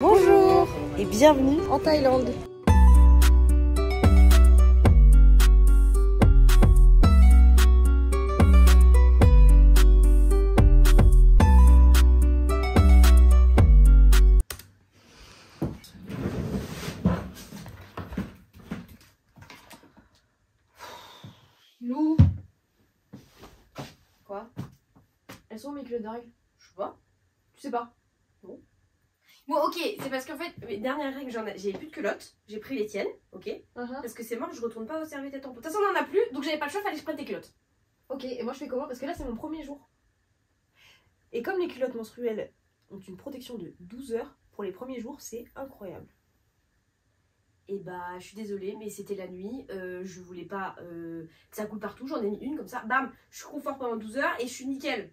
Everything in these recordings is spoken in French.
Bonjour et bienvenue en Thaïlande. Lou. Quoi? Elles sont mes culottes de règles? Je sais pas. Tu sais pas? Non. Bon, ok, c'est parce qu'en fait, mes dernières règles, j'ai plus de culottes. J'ai pris les tiennes, ok? Parce que c'est mort, je retourne pas au serviette à tampons. De toute façon, on en a plus, donc j'avais pas le choix, fallait que je prenne tes culottes. Ok, et moi je fais comment? Parce que là, c'est mon premier jour. Et comme les culottes menstruelles ont une protection de 12 heures pour les premiers jours, c'est incroyable. Et bah, je suis désolée, mais c'était la nuit. Je voulais pas que ça coule partout. J'en ai mis une comme ça. Bam, je suis confort pendant 12 heures et je suis nickel.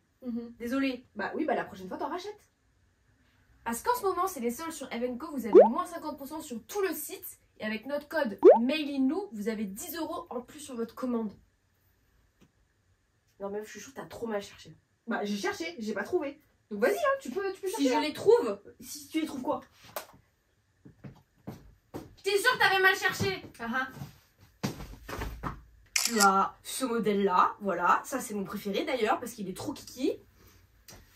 Désolée. Bah oui, bah la prochaine fois, t'en rachètes. Parce qu'en ce moment, c'est les soldes sur Evenko. Vous avez moins 50% sur tout le site. Et avec notre code MAILINLOU, vous avez 10 € en plus sur votre commande. Non, meuf, je suis sûre que t'as trop mal cherché. Bah, j'ai cherché, j'ai pas trouvé. Donc vas-y, hein, tu peux chercher. Si je les trouve, si tu les trouves quoi? T'es sûre que t'avais mal cherché? Tu as ce modèle-là, voilà. Ça, c'est mon préféré d'ailleurs, parce qu'il est trop kiki.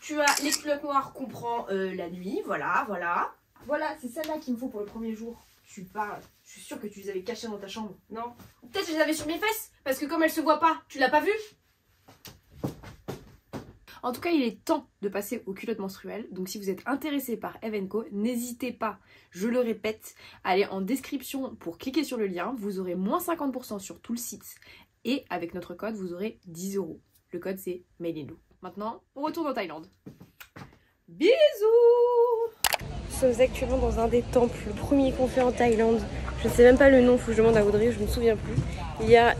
Tu as les culottes noires qu'on prend la nuit, voilà, voilà. Voilà, c'est celle-là qu'il me faut pour le premier jour. Tu parles, je suis sûre que tu les avais cachées dans ta chambre, non? Peut-être que je les avais sur mes fesses, parce que comme elles se voient pas, tu l'as pas vu? En tout cas, il est temps de passer aux culottes menstruelles. Donc si vous êtes intéressé par Evenko, n'hésitez pas, je le répète, à aller en description pour cliquer sur le lien. Vous aurez moins 50% sur tout le site. Et avec notre code, vous aurez 10 €. Le code, c'est MAILINLOU. Maintenant, on retourne en Thaïlande. Bisous! Nous sommes actuellement dans un des temples, le premier qu'on fait en Thaïlande. Je ne sais même pas le nom, faut que je demande à Audrey, je me souviens plus. Il y a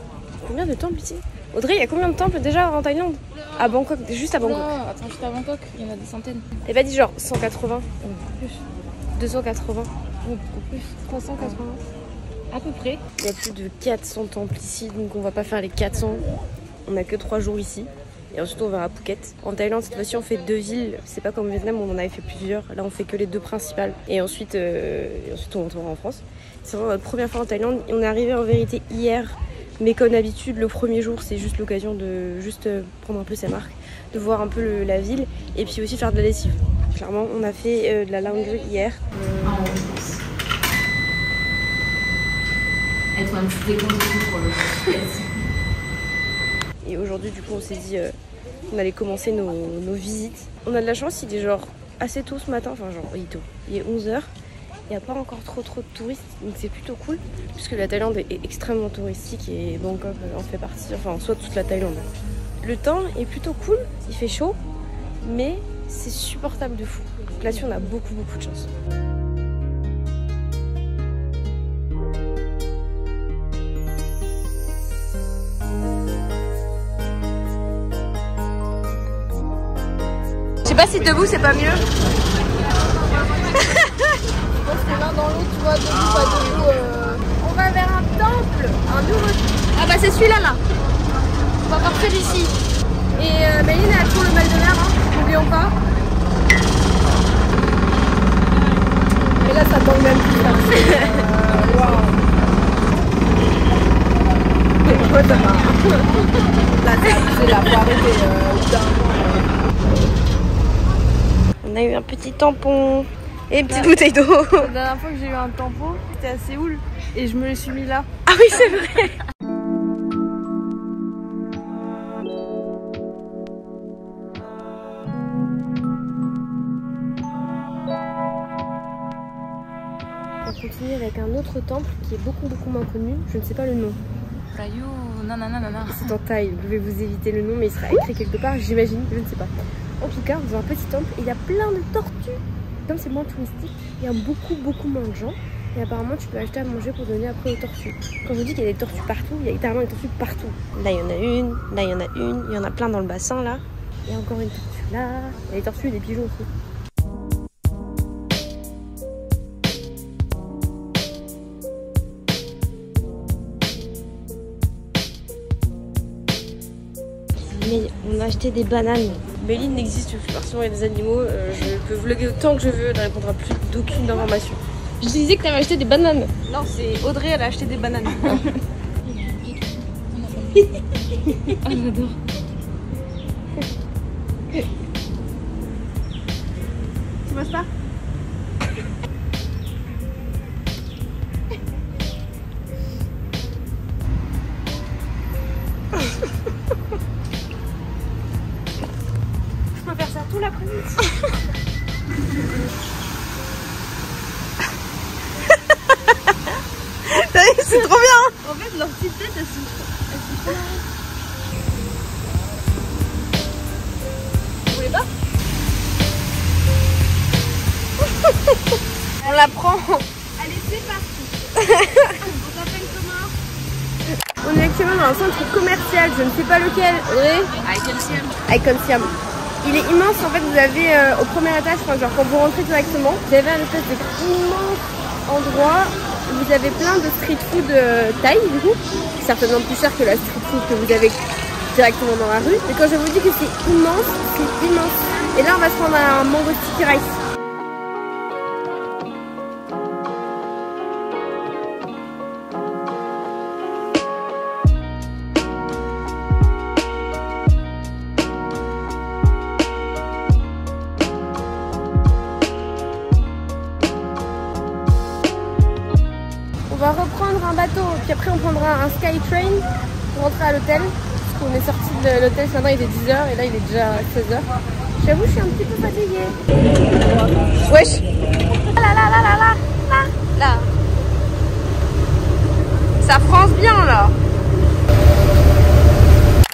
combien de temples ici? Audrey, il y a combien de temples déjà en Thaïlande? À Bangkok, juste à Bangkok. Non, attends, juste à Bangkok, il y en a des centaines. T'as pas dit genre 180? Plus. 280? Beaucoup plus. 380? À peu près. Il y a plus de 400 temples ici, donc on va pas faire les 400. On a que 3 jours ici. Et ensuite on va à Phuket. En Thaïlande cette fois-ci on fait 2 villes. C'est pas comme au Vietnam où on en avait fait plusieurs. Là on fait que les 2 principales. Et ensuite on retournera en France. C'est vraiment notre première fois en Thaïlande. Et on est arrivé en vérité hier. Mais comme d'habitude le premier jour c'est juste l'occasion de juste prendre un peu ses marques. De voir un peu la ville. Et puis aussi faire de la lessive. Clairement on a fait de la laundry hier. Être un petit décompte pour le Et aujourd'hui du coup on s'est dit qu'on allait commencer nos visites. On a de la chance, il est genre assez tôt ce matin, enfin genre il est tôt, il est 11 h. Il n'y a pas encore trop de touristes, donc c'est plutôt cool. Puisque la Thaïlande est extrêmement touristique et Bangkok en fait partie, enfin soit toute la Thaïlande. Le temps est plutôt cool, il fait chaud, mais c'est supportable de fou. Donc là-dessus on a beaucoup de chance. Je sais pas si debout c'est pas mieux. Je pense que l'un dans l'autre, tu vois, debout, pas debout. On va vers un temple, un nouveau. Ah bah c'est celui-là là. On va partir ici. Et Méline elle a toujours le mal de mer, hein. N'oublions pas. Et là, ça tombe même plus. Waouh! Ouais, ça va. Là, c'est là, faut arrêter. On a eu un petit tampon et une petite bouteille d'eau. La dernière fois que j'ai eu un tampon, c'était à Séoul et je me le suis mis là. Ah oui c'est vrai. On continue avec un autre temple qui est beaucoup moins connu. Je ne sais pas le nom. Rayu, nanana. C'est en Thaï, je vais vous éviter le nom mais il sera écrit quelque part, j'imagine, je ne sais pas. En tout cas, dans un petit temple, il y a plein de tortues. Comme c'est moins touristique, il y a beaucoup moins de gens. Et apparemment, tu peux acheter à manger pour donner après aux tortues. Quand je vous dis qu'il y a des tortues partout, il y a littéralement des tortues partout. Là, il y en a une, là, il y en a une, il y en a plein dans le bassin, là. Il y a encore une tortue là. Il y a des tortues et des pigeons aussi. Mais on a acheté des bananes. Méline n'existe plus parce qu'il y a des animaux. Je peux vlogger autant que je veux, elle ne répondra plus d'aucune information. Je te disais que tu avais acheté des bananes. Non, c'est Audrey, elle a acheté des bananes. Ah, j'adore. Tu manges pas? Je peux faire ça tout l'après-midi. C'est trop bien. En fait, leur petite tête, elles sont trop marrantes. Vous voulez pas? On la prend. Allez, c'est parti. On t'appelle comment? On est actuellement dans un centre commercial, je ne sais pas lequel. Aïe, Siam. Il est immense, en fait, vous avez au premier étage, enfin, genre quand vous rentrez directement, vous avez un espèce d'immense endroit où vous avez plein de street food thaï, du coup, certainement plus cher que la street food que vous avez directement dans la rue. Mais quand je vous dis que c'est immense, c'est immense. Et là, on va se prendre un mango sticky rice. On va reprendre un bateau, puis après on prendra un Skytrain pour rentrer à l'hôtel. Parce qu'on est sorti de l'hôtel ce matin, il était 10h et là il est déjà 16h. J'avoue, je suis un petit peu fatiguée. Wesh. Là. Ça France bien là.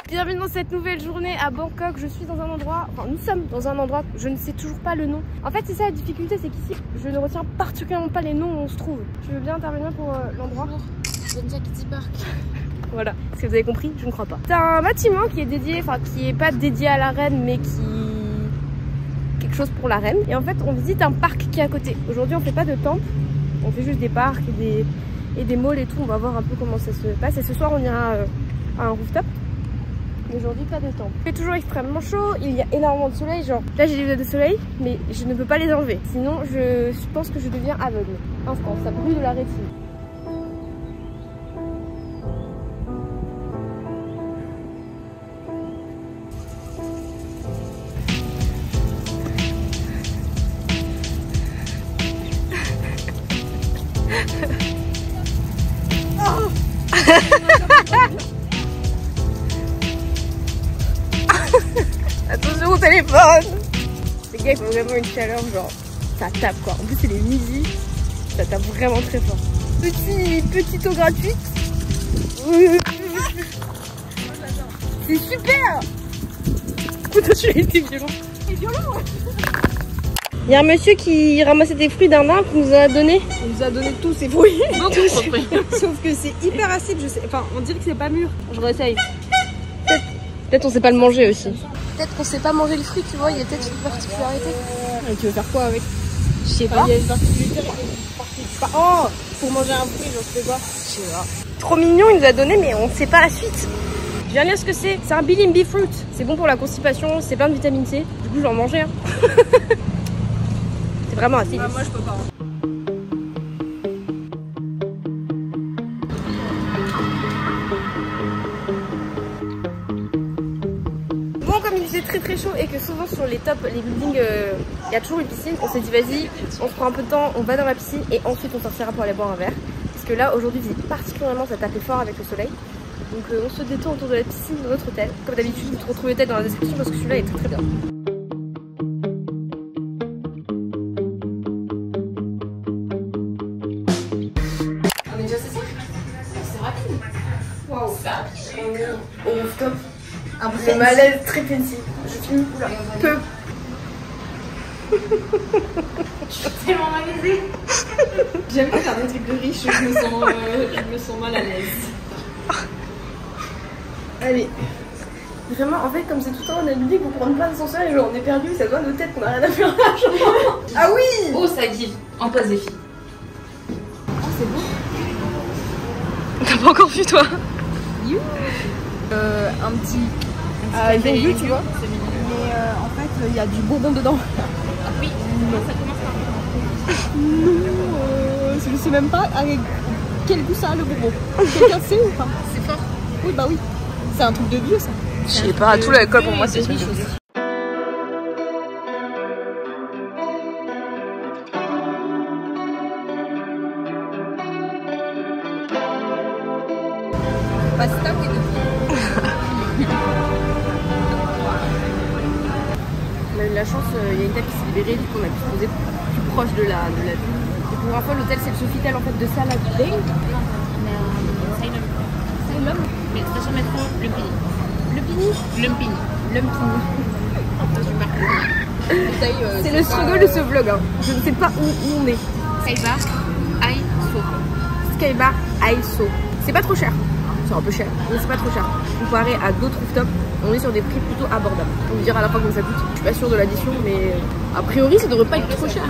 Bienvenue dans cette nouvelle journée à Bangkok. Je suis dans un endroit, enfin nous sommes dans un endroit, je ne sais toujours pas le nom. En fait c'est ça la difficulté, c'est qu'ici je ne retiens particulièrement pas les noms où on se trouve. Tu veux bien intervenir pour l'endroit? Benja Kitty Park. Voilà, est-ce que vous avez compris? Je ne crois pas. C'est un bâtiment qui est dédié, enfin qui est pas dédié à la reine mais qui... quelque chose pour la reine. Et en fait on visite un parc qui est à côté. Aujourd'hui on fait pas de temple, on fait juste des parcs et des malls et tout. On va voir un peu comment ça se passe. Et ce soir on ira à un rooftop. Aujourd'hui pas de temps. Il fait toujours extrêmement chaud, il y a énormément de soleil, genre là j'ai des lunettes de soleil mais je ne peux pas les enlever, sinon je pense que je deviens aveugle. Instant, ça brûle de la rétine. Attention au téléphone. Les gars, il faut vraiment une chaleur, genre ça tape quoi. En plus c'est les midi, ça tape vraiment très fort. Petite eau gratuite. C'est super. Putain, je suis été violent. C'est violent. Il y a un monsieur qui ramassait des fruits d'un arbre qui nous en a donné. Il nous a donné tous ses fruits. Sauf que c'est hyper acide, je sais. Enfin, on dirait que c'est pas mûr. Je réessaye. Peut-être on sait pas le manger aussi. Peut-être qu'on sait pas manger le fruit, tu vois, il y a peut-être une particularité. Et tu veux faire quoi avec? Je sais pas. Il y a une particularité. Oh, pour manger un fruit, j'en sais pas. Je sais pas. Trop mignon, il nous a donné, mais on sait pas la suite. Je viens de lire ce que c'est. C'est un bilimbi fruit. C'est bon pour la constipation, c'est plein de vitamine C. Du coup, je vais en manger. Hein. C'est vraiment acide. Bah, moi, je peux pas. C'est très très chaud et que souvent sur les tops, les buildings, il y a toujours une piscine. On s'est dit vas-y, on se prend un peu de temps, on va dans la piscine et ensuite on sortira pour aller boire un verre. Parce que là aujourd'hui particulièrement ça tapait fort avec le soleil. Donc on se détend autour de la piscine de notre hôtel. Comme d'habitude vous retrouvez le hôtel dans la description parce que celui-là est très très bien. On est déjà cessé? C'est rapide. Waouh, ça. On est au rooftop. Le malaise très fancy. Je filme peu. Je suis tellement malaisée. J'aime pas faire des trucs de riche, je me sens mal à l'aise. Allez. Vraiment, en fait, comme c'est tout le temps on a musique pour prendre plein d'ascenseurs et genre on est perdu, ça doit nos têtes qu'on a rien à faire là. Ah oui. Oh, ça guide. En pause des filles. Oh, c'est beau. T'as pas encore vu toi? Un petit Ils ont vu, tu vois. Mais en fait, il y a du bourbon dedans. Oui, non, ça commence par Je ne sais même pas avec quel goût ça a le bourbon. Quelqu'un sait ou pas? c'est fort. Oui, bah oui. C'est un truc de vieux ça. Je sais pas, tout l'alcool pour moi c'est riche aussi. Pasta ou On a eu de la chance, il y a une table qui s'est libérée, du coup on a pu se poser plus proche de la vue. Et pour info, l'hôtel c'est le Sofitel en fait de Salade Bay. Non, Salem. Mais station métro Lumpini. Lumpini. C'est le struggle de ce vlog. Hein. Je ne sais pas où on est. Skybar, Aiso. Skybar Aiso. C'est pas trop cher. C'est un peu cher, mais c'est pas trop cher. Comparé à d'autres rooftops, on est sur des prix plutôt abordables. On vous dira à la fin combien ça coûte. Je suis pas sûre de l'addition, mais a priori ça devrait pas être trop cher.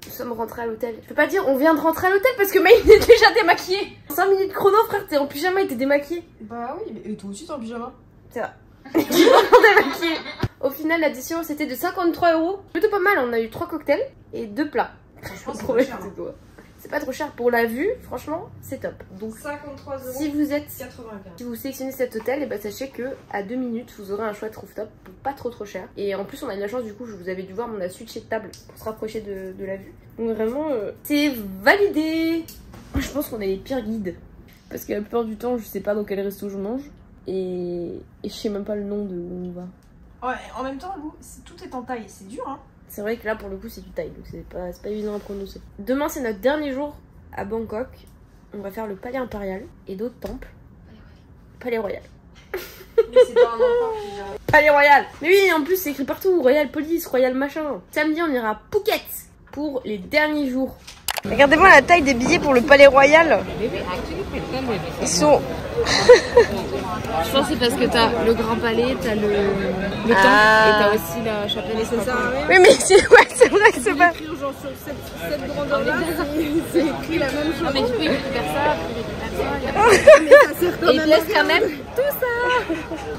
Nous sommes rentrés à l'hôtel. Je peux pas dire on vient de rentrer à l'hôtel parce que Maï est déjà démaquillée. 5 minutes chrono, frère, t'es en pyjama et t'es démaquillée. Bah oui, mais toi aussi t'es en pyjama. C'est vrai. Démaquillée. Au final, l'addition c'était de 53 €. Plutôt pas mal, on a eu 3 cocktails et 2 plats. Franchement, c'est Problème, pas cher. c'est quoi. C'est pas trop cher pour la vue, franchement, c'est top. Donc 53 €. si vous êtes 95. si vous sélectionnez cet hôtel, et bah sachez que à 2 minutes vous aurez un chouette rooftop pour pas trop cher. Et en plus on a eu de la chance, du coup je vous avais dû voir, mais on a switché de table pour se rapprocher de la vue. Donc vraiment c'est validé. Je pense qu'on a les pires guides. Parce que la plupart du temps je sais pas dans quel resto je mange. Et je sais même pas le nom de où on va. Ouais, en même temps, Lou, tout est en taille, c'est dur hein. C'est vrai que là pour le coup c'est du taille, donc c'est pas évident à prononcer. Demain c'est notre dernier jour à Bangkok. On va faire le palais impérial et d'autres temples. Palais royal. Mais c'est pas un enfant qui gère. Palais royal. Mais oui, en plus c'est écrit partout, Royal Police, Royal machin. Samedi on ira à Phuket pour les derniers jours. Regardez-moi la taille des billets pour le palais royal. Ils sont... Je pense que c'est parce que t'as le Grand Palais, t'as le temple et t'as aussi la chapelle. Mais ça sert à rien. Oui mais c'est vrai que c'est pas... Écrire genre sur cette grandeur là, c'est écrit la même chose. Non mais du coup il récupère ça, après il récupère ça. Mais ça sert quand Et il même. laisse quand même.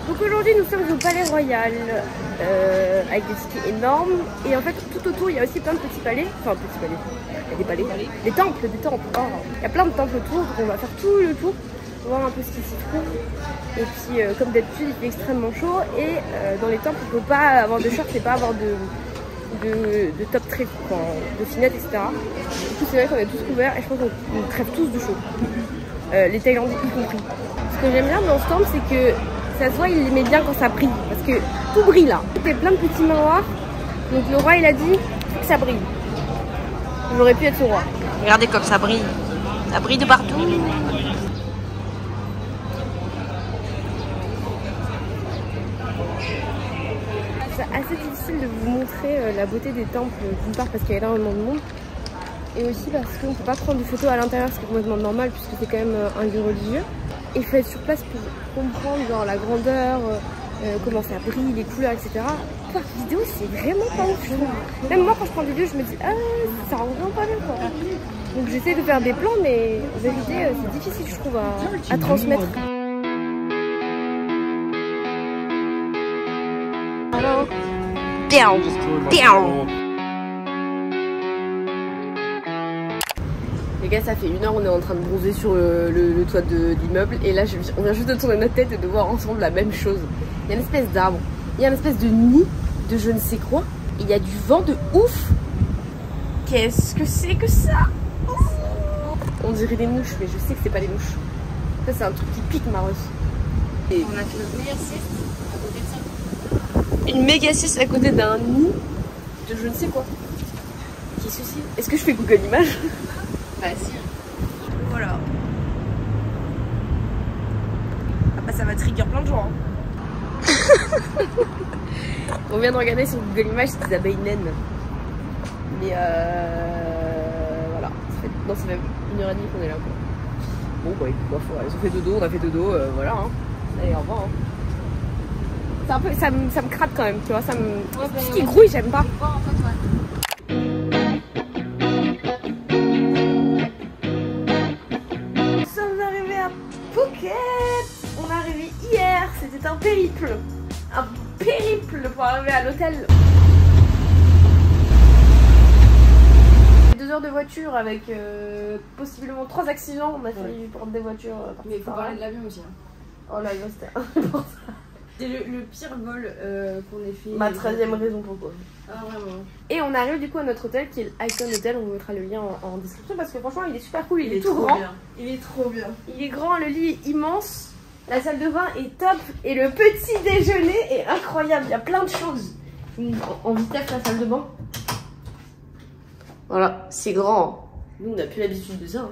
Donc aujourd'hui nous sommes au palais royal avec des tickets énormes. Et en fait tout autour il y a aussi plein de petits palais. Enfin petits palais. Il y a des palais. Des temples. Oh. Il y a plein de temples autour, donc on va faire tout le tour. Voir un peu ce qui s'y trouve. Et puis comme d'habitude il fait extrêmement chaud. Et dans les temples on peut pas avoir de shorts et pas avoir de top très enfin, de finettes, etc. Du coup c'est vrai qu'on est tous couverts et je pense qu'on crève tous de chaud. Les Thaïlandais y compris. Ce que j'aime bien dans ce temple c'est que ça se voit, il aimait bien quand ça brille. Parce que tout brille là. Il y a plein de petits miroirs. Donc le roi il a dit que ça brille. J'aurais pu être ce roi. Regardez comme ça brille. Ça brille de partout. C'est assez difficile de vous montrer la beauté des temples, d'une part parce qu'il y a énormément de monde, et aussi parce qu'on ne peut pas prendre de photos à l'intérieur, ce qui est complètement normal puisque c'est quand même un lieu religieux. Et il faut être sur place pour comprendre genre, la grandeur, comment ça brille, les couleurs, etc. Par vidéo, c'est vraiment pas ouf. Même moi, quand je prends des vidéos, je me dis ah, ça rend vraiment pas bien quoi. Donc j'essaie de faire des plans, mais en vérité, c'est difficile, je trouve, à transmettre. Alors, les gars, ça fait 1 heure, on est en train de bronzer sur le toit de l'immeuble. Et là, on vient juste de tourner notre tête et de voir ensemble la même chose. Il y a une espèce d'arbre, il y a une espèce de nid de je ne sais quoi. Et il y a du vent de ouf. Qu'est-ce que c'est que ça? On dirait des mouches, mais je sais que c'est pas des mouches. Ça, c'est un truc qui pique, Maros. Et On a fait notre meilleure sieste à côté de ça. une méga sieste à côté d'un nid de je ne sais quoi. Qu'est-ce que c'est? Est-ce que je fais Google Images? Bah si. Voilà. Ah bah ça va trigger plein de gens. Hein. On vient de regarder sur Google Images, c'est des abeilles naines. Mais voilà. Ça fait même 1h30 qu'on est là quoi. Bon bah écoute, elles ont fait dodo, on a fait dodo, voilà. Hein. Allez, au revoir. Hein. C'est un peu, ça me gratte quand même, tu vois. Ça me... Ouais, tout ce qui grouille, j'aime pas. En fait, ouais. Nous sommes arrivés à Phuket. arrivé à l'hôtel. 2 heures de voiture avec possiblement 3 accidents. On a failli prendre des voitures. Mais il faut parler de l'avion aussi. Hein. Oh l'avion c'était important. C'est le pire vol qu'on ait fait. Ma 13e raison pourquoi. Ah vraiment. Et on arrive du coup à notre hôtel qui est l'Icon Hotel. On vous mettra le lien en description parce que franchement il est super cool. Il est tout grand. Bien. Il est trop bien. Il est grand, le lit est immense. La salle de bain est top. Et le petit déjeuner est incroyable. Il y a plein de choses. En vitesse la salle de bain. Voilà, c'est grand. Nous on n'a plus l'habitude de ça. Hein.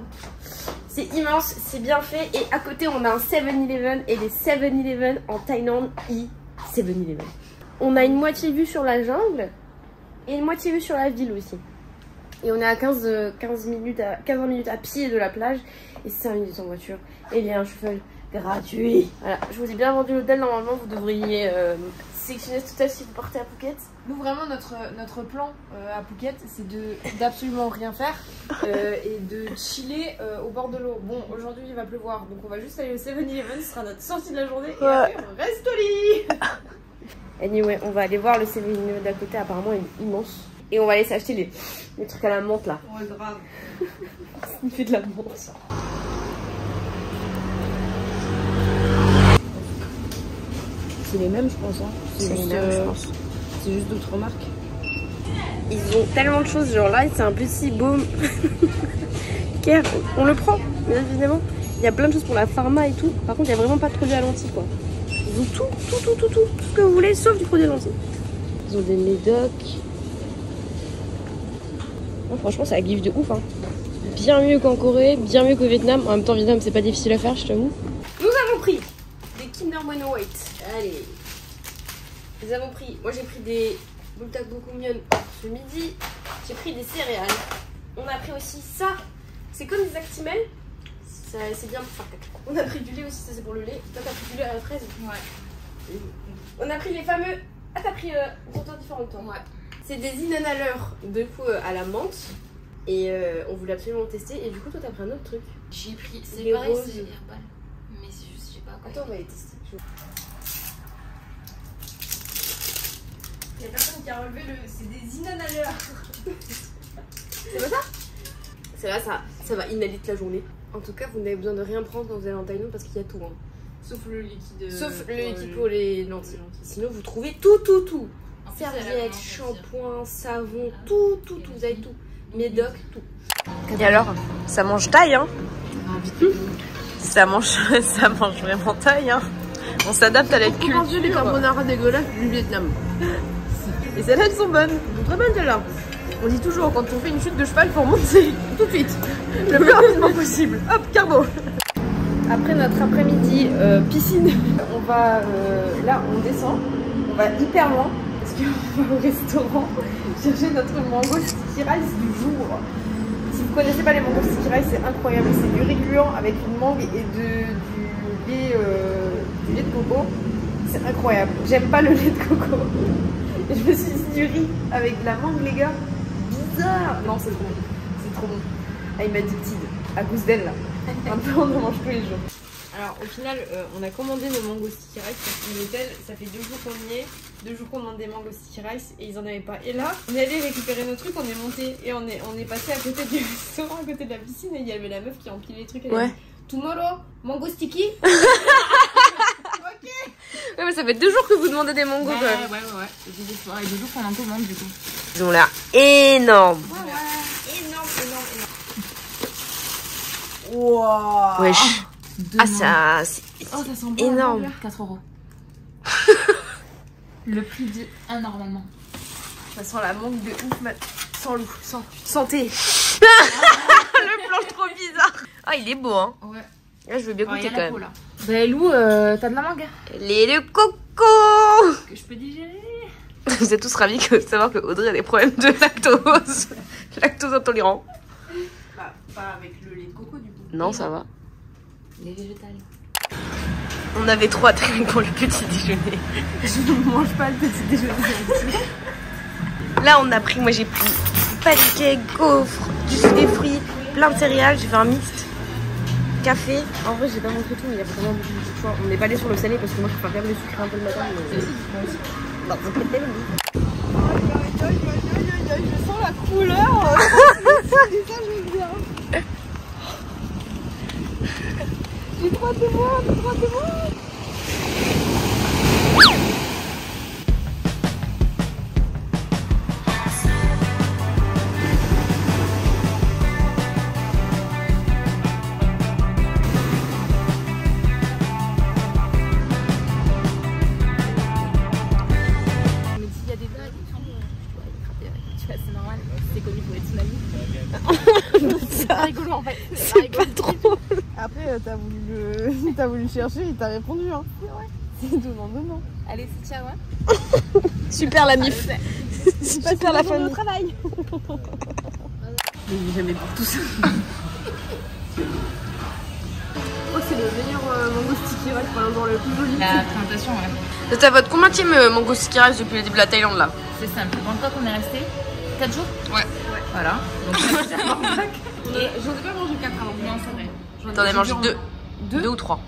C'est immense, c'est bien fait. Et à côté on a un 7-Eleven. Et les 7-Eleven en Thaïlande, 7-Eleven. On a une moitié vue sur la jungle. Et une moitié vue sur la ville aussi. Et on est à 15 minutes à pied de la plage. Et 5 minutes en voiture. Et il y a un chauffeur gratuit. Voilà, je vous ai bien vendu l'hôtel. Normalement vous devriez sélectionner ce hôtel si vous partez à Phuket. Nous vraiment notre plan à Phuket c'est d'absolument rien faire et de chiller au bord de l'eau. Bon aujourd'hui il va pleuvoir donc on va juste aller au 7-Eleven, ce sera notre sortie de la journée et après on reste au lit. Anyway, on va aller voir le 7-Eleven d'à côté, apparemment il est immense. Et on va aller s'acheter les trucs à la menthe là. Ouais grave. Il fait de la menthe. C'est les mêmes je pense hein. C'est les mêmes je pense. C'est juste d'autres marques. Ils ont tellement de choses, genre là c'est un petit baume care, on le prend bien évidemment. Il y a plein de choses pour la pharma et tout. Par contre il n'y a vraiment pas de produits à lentilles quoi. Ils ont tout ce que vous voulez sauf du produit à lentilles. Ils ont des médocs. Oh, franchement ça give de ouf hein. Bien mieux qu'en Corée, bien mieux qu'au Vietnam. En même temps Vietnam c'est pas difficile à faire je t'avoue. Nous avons pris des Kinder Bueno White. Allez. Nous avons pris, moi j'ai pris des bultak bokumyeon ce midi, j'ai pris des céréales. On a pris aussi ça, c'est comme des Actimel, c'est bien pour faire caca. On a pris du lait aussi, ça c'est pour le lait. Toi t'as pris du lait à la fraise. Ouais. On a pris les fameux, ah t'as pris d'autres différents temps. Ouais. C'est des inhalateurs de coup à la menthe et on voulait absolument tester et du coup toi t'as pris un autre truc. J'ai pris, c'est les pareil, roses. c'est herbal, mais je sais pas quoi. Attends on va les tester. Il y a personne qui a relevé c'est des inhalateurs. C'est pas ça? C'est là, ça va inhaler toute la journée. En tout cas, vous n'avez besoin de rien prendre quand vous allez en Thaïlande parce qu'il y a tout. Hein. Sauf le liquide. Sauf le liquide pour les lentilles. Sinon, vous trouvez tout. Serviettes, shampoing, savon, tout. Vous avez tout. Médoc, tout. Et alors, ça mange taille, hein? Ça mange vraiment taille, hein? On s'adapte à la culture. On mange des carbonara dégueulasses du Vietnam. Et celles-là, elles sont bonnes. Elles sont très bonnes, celles-là. On dit toujours, quand on fait une chute de cheval, faut remonter tout de suite. Le plus rapidement possible. Hop, carbo. Après notre après-midi piscine, on va, là, on descend. On va hyper loin. Parce qu'on va au restaurant chercher notre mango sticky rice du jour. Si vous connaissez pas les mango sticky rice, c'est incroyable. C'est du riz gluant avec une mangue et du lait de coco. C'est incroyable. J'aime pas le lait de coco. Et je me suis dit du riz avec de la mangue, les gars. Bizarre. Non, c'est trop bon. C'est trop bon. Ah, il m'a dit petite. À cause d'elle, là. Un peu, on en mange tous les jours. Alors, au final, on a commandé nos mango sticky rice parce que l'hôtel, ça fait 2 jours qu'on y est. 2 jours qu'on demande des mango sticky rice et ils en avaient pas. Et là, on est allé récupérer nos trucs, on est monté et on est passé à côté du restaurant, à côté de la piscine et il y avait la meuf qui empilait les trucs. Elle a dit, tomorrow, mango sticky. Ok. Ouais, mais ça fait 2 jours que vous demandez des mangos. Ouais. Et 2 jours qu'on en commande du coup. Ils ont l'air énormes. Ouais. Énorme. Wow. Wesh. Ah, ça, c'est ça sent bon, énorme. 4 €. Le prix de 1 normalement. Ça sent la mangue de ouf, sans loup, santé. Le plan trop bizarre. Ah, il est beau, hein. Ouais. Là, je veux bien goûter quand même. Là. Bah, Lou, t'as de la mangue? Lait de coco. Que je peux digérer. Vous êtes tous ravis de savoir que Audrey a des problèmes de lactose. Lactose intolérant. Bah, pas avec le lait de coco du coup. Non, ça va. Les végétales. On avait 3 trucs pour le petit déjeuner. Je ne mange pas le petit déjeuner. Là, on a pris, moi j'ai pris pancake, gaufre, du jus des fruits, plein de céréales. J'ai fait un mixte. Café. En vrai, j'ai pas montré tout, mais il y a vraiment beaucoup de choix. On n'est pas allé sur le salé parce que moi je préfère bien le sucre un peu le matin. Mais... parce que t'es libre. Je sens la couleur. Ça, j'aime bien. J'ai trop de moi, j'ai trop de moi. C'est normal, c'est connu pour les tsunamis. C'est pas rigolo en fait. C'est pas trop. Après, t'as voulu chercher, il t'a répondu. Hein. C'est donnant. Allez, c'est ciao. Hein. Super la mif. Super la famille. Au travail. Mais jamais pour tout ça. Oh, c'est le meilleur mango sticky rice, par exemple, le plus joli. La présentation, ouais. C'est à votre combienième mango sticky rice depuis le début de la Thaïlande là? C'est simple. Bangkok, on est resté 4 jours. Ouais. Voilà. Donc, J'en ai pas mangé 4 avant. non, c'est vrai. T'en as mangé 2 ou 3?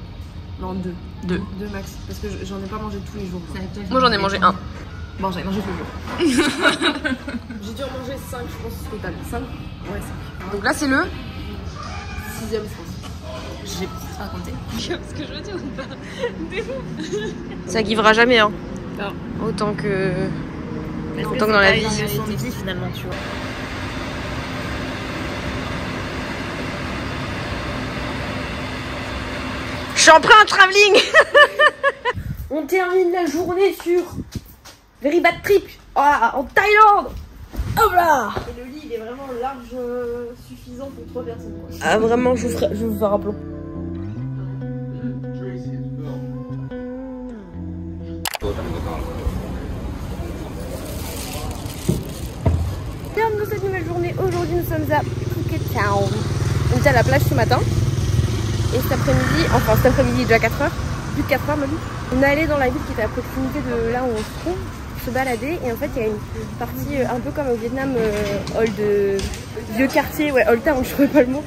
Non, 2. 2. 2 max. Parce que j'en ai pas mangé tous les jours. Moi j'en ai mangé 1. Bon, j'en ai mangé tous les jours. J'ai dû en manger 5, je pense, au total. 5? Ouais, 5. Donc là c'est le 6ème, je pense. J'ai raconté. Ce que je veux dire ou pas? Ça givera jamais hein. Non. Autant que dans la vie. Finalement, tu vois. Je suis en train de travelling. On termine la journée sur Very Bad Trip en Thaïlande. Hop là. Et le lit il est vraiment large, suffisant pour 3 personnes. Quoi. Ah vraiment je vous faire un plan. Bienvenue dans cette nouvelle journée. Aujourd'hui nous sommes à Phuket Town. On était à la plage ce matin. Et cet après-midi, déjà 4h, plus de 4h même, on est allé dans la ville qui était à proximité de là où on se trouve, se balader. Et en fait, il y a une partie un peu comme au Vietnam, vieux quartier, ouais, Old Town, je ne trouvais pas le mot.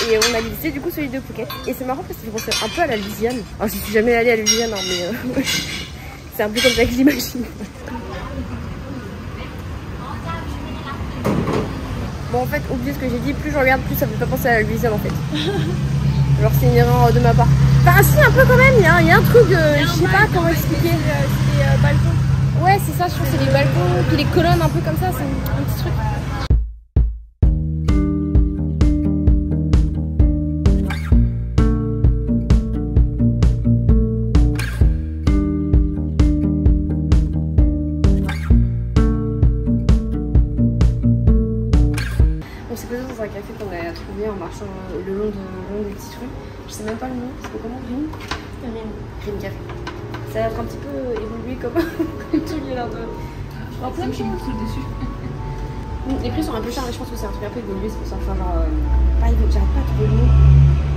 Et on a visité du coup celui de Phuket. Et c'est marrant parce que je pensais un peu à la Louisiane. Alors, je suis jamais allée à la Louisiane, hein, mais c'est un peu comme ça que j'imagine. Bon, en fait, oubliez ce que j'ai dit, plus je regarde, plus ça me fait pas penser à la Louisiane en fait. Genre c'est une erreur de ma part. Enfin si un peu quand même, il y a un truc, je sais pas comment expliquer. C'est des balcons. Ouais c'est ça, je trouve que c'est des balcons, puis les colonnes un peu comme ça, c'est un petit truc. On s'est posé dans un café qu'on a trouvé en marchant le long des petites rues. Je sais même pas le nom, c'est comment Rim Café. Ça a l'air un petit peu évolué comme tout il a l'air de. Alors plein de choses dessus. Les prix sont un peu chers mais je pense que c'est un truc un peu évolué, c'est pour ça. Enfin genre j'arrive pas à trouver le nom.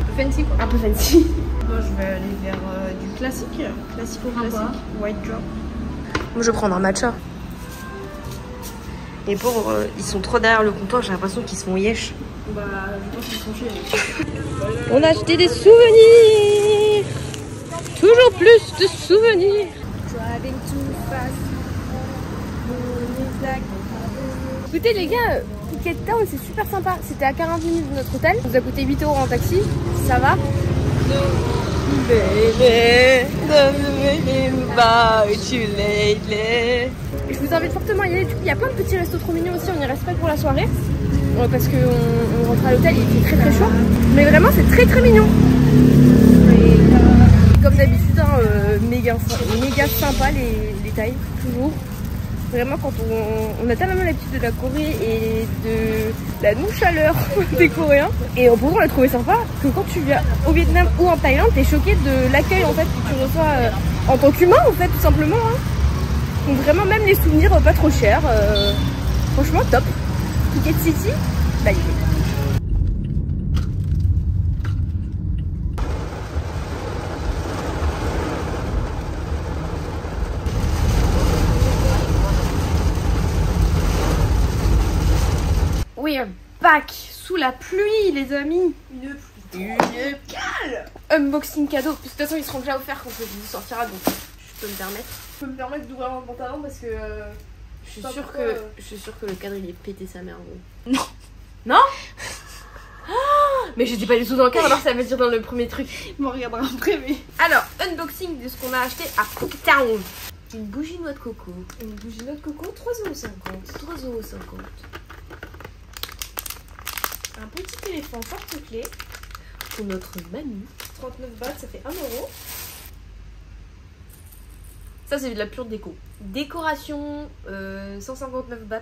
Un peu fancy quoi. Un peu fancy. Moi je vais aller vers du classique. Classique. White drop. Moi je vais prendre un matcha. Les pauvres, ils sont trop derrière le comptoir, j'ai l'impression qu'ils se font yesh. Bah je pense qu'ils sont chez. On a acheté des souvenirs. Toujours plus de souvenirs. Driving too fast. Écoutez les gars, Phuket Town c'est super sympa. C'était à 40 minutes de notre hôtel. Ça nous a coûté 8 € en taxi. Ça va. Je vous invite fortement à y aller. Du coup, il y a plein de petits restos trop mignons aussi. On y reste pas pour la soirée. Parce qu'on rentre à l'hôtel, il fait très très chaud. Mais vraiment, c'est très très mignon. Et, comme d'habitude, hein, méga sympa les Thaïs, toujours. Vraiment, quand on a tellement l'habitude de la Corée et de la non-chaleur des Coréens. Et pourtant, on l'a trouvé sympa que quand tu viens au Vietnam ou en Thaïlande, t'es choqué de l'accueil en fait que tu reçois en tant qu'humain en fait, tout simplement. Hein. Donc vraiment, même les souvenirs pas trop chers. Franchement, top. Phuket City, validé. We are back sous la pluie, les amis. Une cale. Unboxing cadeau. De toute façon, ils seront déjà offerts quand je vous sortira, donc je peux me permettre. Je peux me permettre d'ouvrir mon pantalon parce que je suis sûre que le cadre il est pété sa mère. Non. Non. Mais j'étais pas du tout dans le cadre, alors ça veut dire dans le premier truc. On regardera après, mais. Alors, unboxing de ce qu'on a acheté à Cooktown. Une bougie noix de coco. Une bougie noix de coco, 3,50 €. 3,50 €. Un petit éléphant porte-clés. Pour notre mamie. 39 bahts, ça fait 1 €. Ça, c'est de la pure déco. Décoration, 159 bahts.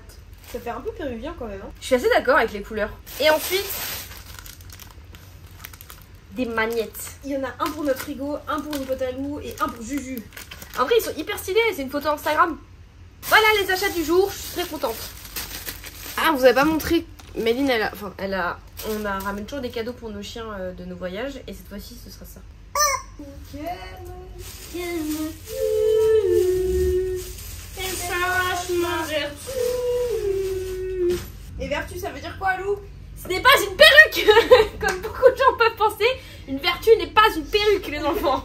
Ça fait un peu péruvien quand même. Hein. Je suis assez d'accord avec les couleurs. Et ensuite, des magnettes. Il y en a un pour notre frigo, un pour une pote à loup et un pour Juju. En vrai, ils sont hyper stylés. C'est une photo Instagram. Voilà les achats du jour. Je suis très contente. Ah, on vous avait pas montré. Méline, on a ramené toujours des cadeaux pour nos chiens de nos voyages. Et cette fois-ci, ce sera ça. Et vertu, ça veut dire quoi, Lou? Ce n'est pas une perruque. Comme beaucoup de gens peuvent penser, une vertu n'est pas une perruque, les enfants.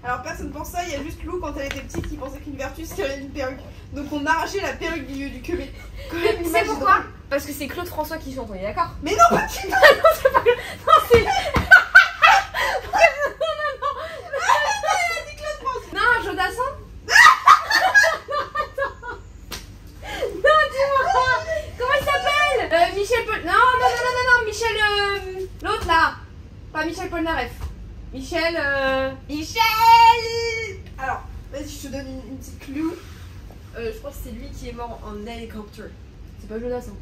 Alors personne pense ça, il y a juste Lou quand elle était petite qui pensait qu'une vertu c'était une perruque. Donc on a arraché la perruque du milieu du queue. Tu sais pourquoi? Parce que c'est Claude François qui chante, on est d'accord? Mais non, pas tu. Non, c'est pas Claude. Non, c'est. Non, Jodassin. Non, dis-moi. Comment il s'appelle? Michel Paul. Non, Michel. L'autre là. Pas Michel Polnareff. Michel. Alors, vas-y, je te donne une petite clue. Je crois que c'est lui qui est mort en hélicoptère. C'est pas Jodassin.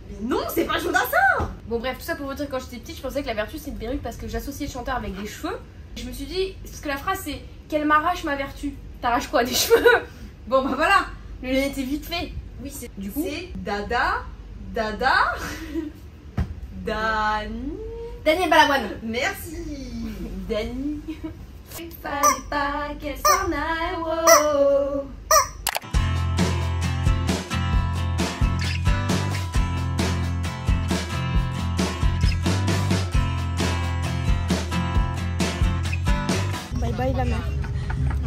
Mais non, c'est pas Jodassin. Bon, bref, tout ça pour vous dire que quand j'étais petite, je pensais que la vertu c'est une perruque parce que j'associais le chanteur avec des cheveux. Je me suis dit, parce que la phrase c'est qu'elle m'arrache ma vertu. T'arraches quoi, des cheveux? Bon, bah voilà, le lien était vite fait. Oui, c'est Du coup, c'est Dani. Daniel Balavoine. Merci. Dani. Il fallait pas qu'elle s'en aille. Wow. Bye bye la mer.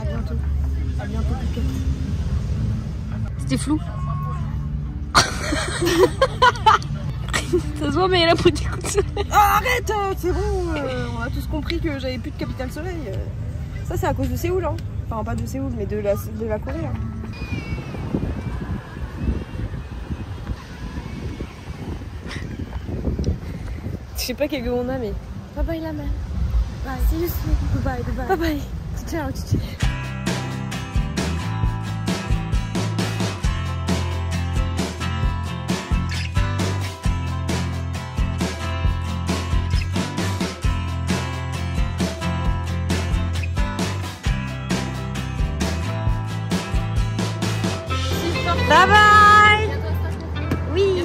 À bientôt. À bientôt, Piquette. C'était flou. Ça se voit, mais elle a pris des coups de soleil. Oh, arrête, c'est bon. On a tous compris que j'avais plus de capitale soleil. Ça, c'est à cause de Séoul. Hein. Enfin, pas de Séoul, mais de la Corée. Hein. Je sais pas quel goût on a, mais. Bye bye la mer. Bye. See you soon. Bye bye. Bye bye. Ciao, ciao. Bye bye. Oui.